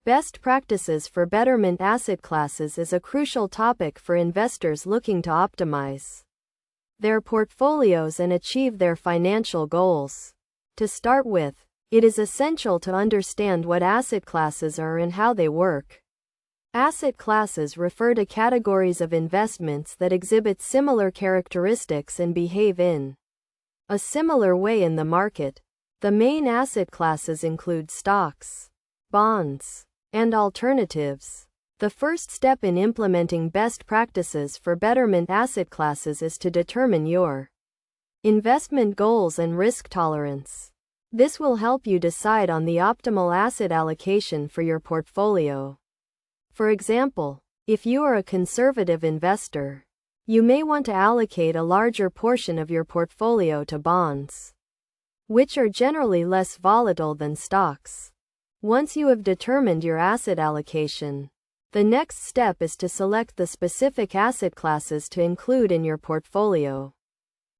Best practices for Betterment asset classes is a crucial topic for investors looking to optimize their portfolios and achieve their financial goals. To start with, it is essential to understand what asset classes are and how they work. Asset classes refer to categories of investments that exhibit similar characteristics and behave in a similar way in the market. The main asset classes include stocks, bonds, and alternatives. The first step in implementing best practices for Betterment asset classes is to determine your investment goals and risk tolerance. This will help you decide on the optimal asset allocation for your portfolio. For example, if you are a conservative investor, you may want to allocate a larger portion of your portfolio to bonds, which are generally less volatile than stocks. Once you have determined your asset allocation, the next step is to select the specific asset classes to include in your portfolio.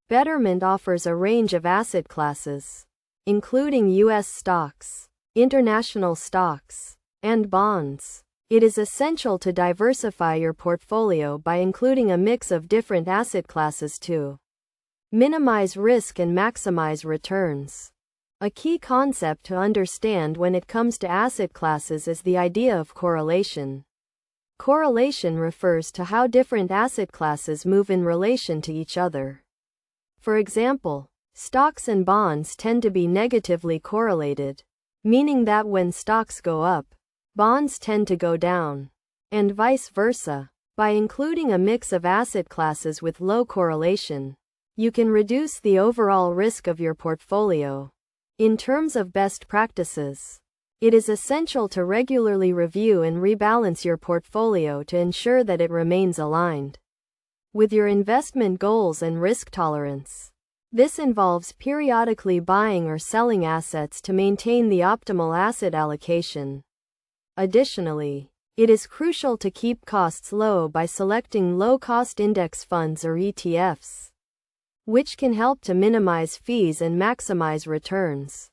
Betterment offers a range of asset classes, including U.S. stocks, international stocks, and bonds. It is essential to diversify your portfolio by including a mix of different asset classes to minimize risk and maximize returns. A key concept to understand when it comes to asset classes is the idea of correlation. Correlation refers to how different asset classes move in relation to each other. For example, stocks and bonds tend to be negatively correlated, meaning that when stocks go up, bonds tend to go down, and vice versa. By including a mix of asset classes with low correlation, you can reduce the overall risk of your portfolio. In terms of best practices, it is essential to regularly review and rebalance your portfolio to ensure that it remains aligned with your investment goals and risk tolerance. This involves periodically buying or selling assets to maintain the optimal asset allocation. Additionally, it is crucial to keep costs low by selecting low-cost index funds or ETFs, which can help to minimize fees and maximize returns.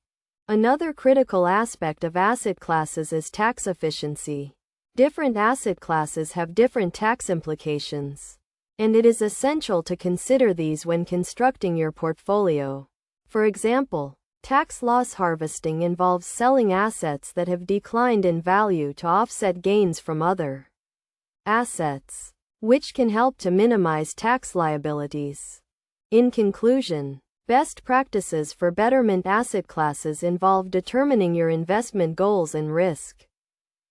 Another critical aspect of asset classes is tax efficiency. Different asset classes have different tax implications, and it is essential to consider these when constructing your portfolio. For example, tax loss harvesting involves selling assets that have declined in value to offset gains from other assets, which can help to minimize tax liabilities. In conclusion, best practices for Betterment asset classes involve determining your investment goals and risk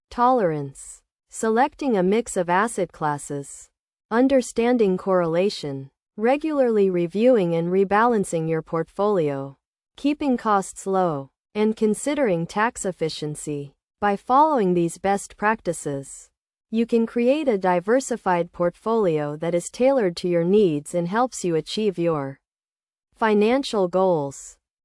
tolerance, selecting a mix of asset classes, understanding correlation, regularly reviewing and rebalancing your portfolio, keeping costs low, and considering tax efficiency. By following these best practices, you can create a diversified portfolio that is tailored to your needs and helps you achieve your financial goals.